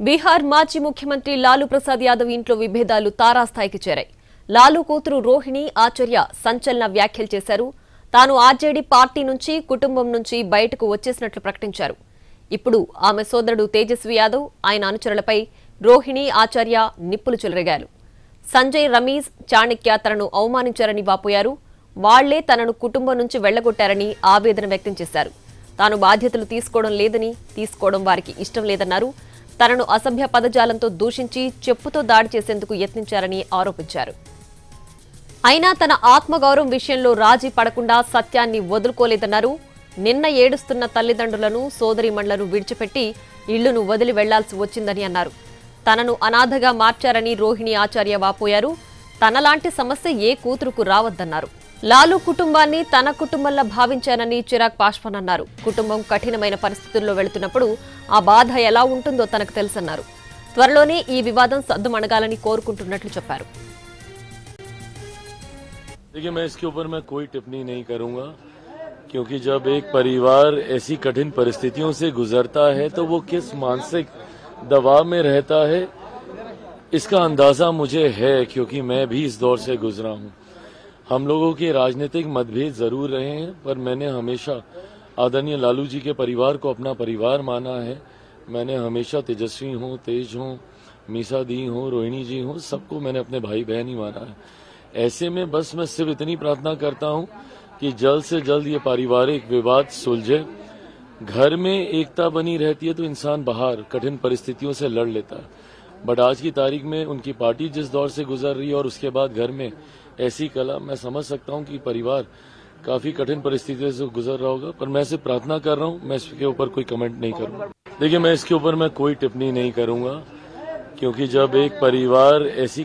బీహార్ మాజీ ముఖ్యమంత్రి లాలూ ప్రసాద్ యాదవ్ ఇంట్లో విభేదాలు తారాస్థాయికి చేరాయి. లాలూ కూతురు రోహిణి ఆచార్య సంచలన వ్యాఖ్యలు చేశారు. తాను ఆర్జేడీ పార్టీ నుంచి కుటుంబం నుంచి బయటకు వచ్చేసినట్లు ప్రకటించారు. ఇప్పుడు ఆమె సోదరుడు తేజస్వి యాదవ్ ఆయన అనుచరులపై రోహిణి ఆచార్య నిప్పులు చెలరేగారు. సంజయ్ రమీజ్ చాణక్య తనను అవమానించారని వాపోయారు. వాళ్లే తనను కుటుంబం నుంచి వెళ్లగొట్టారని ఆవేదన వ్యక్తం చేశారు. తాను బాధ్యతలు తీసుకోవడం వారికి ఇష్టం లేదన్నారు. తనను అసభ్య పదజాలంతో దూషించి చెప్పుతో దాడి చేసేందుకు యత్నించారని ఆరోపించారు. అయినా తన ఆత్మగౌరవం విషయంలో రాజీ పడకుండా సత్యాన్ని వదులుకోలేదన్నారు. నిన్న ఏడుస్తున్న తల్లిదండ్రులను సోదరీమణులను విడిచిపెట్టి ఇళ్లును వదిలి వెళ్లాల్సి వచ్చిందని అన్నారు. తనను అనాథగా మార్చారని రోహిణి ఆచార్య వాపోయారు. తనలాంటి సమస్య ఏ కూతురుకు రావద్దన్నారు. లాలూ కుటుంబాన్ని తన కుటుంబంలా భావించానని చిరాగ్ పాస్వాన్ అన్నారు. కుటుంబం కఠినమైన పరిస్థితుల్లో వెళుతున్నప్పుడు ఆ బాధ ఎలా ఉంటుందో తనకు తెలుసన్నారు. త్వరలోనే ఈ వివాదం సద్దుమణగాలని కోరుకుంటున్నట్లు చెప్పారు. देखिए, मैं इसके ऊपर कोई टिप्पणी नहीं करूंगा, क्योंकि जब एक परिवार ऐसी कठिन परिस्थितियों से गुजरता है तो वो किस मानसिक दबाव में रहता है इसका अंदाजा मुझे है, क्योंकि मैं भी इस दौर से गुजरा हूं। हम लोगों के राजनीतिक मतभेद जरूर रहे हैं, पर मैंने हमेशा आदरणीय लालू जी के परिवार को अपना परिवार माना है। मैंने हमेशा तेजस्वी हूं, तेज हूं, मीसा दी हूं, रोहिणी जी हूं, सबको मैंने अपने भाई बहन ही माना है। ऐसे में बस मैं सिर्फ इतनी प्रार्थना करता हूं कि जल्द से जल्द ये पारिवारिक विवाद सुलझे। घर में एकता बनी रहती है तो इंसान बाहर कठिन परिस्थितियों से लड़ लेता है, बट आज की तारीख में उनकी पार्टी जिस दौर से गुजर रही है और उसके बाद घर में ऐसी कला, मैं समझ सकता हूं कि परिवार काफी कठिन परिस्थितियों से गुजर रहा होगा, पर मैं सिर्फ प्रार्थना कर रहा हूं। मैं इसके ऊपर कोई कमेंट नहीं करूंगा। देखिए, मैं इसके ऊपर कोई टिप्पणी नहीं करूंगा, क्योंकि जब एक परिवार ऐसी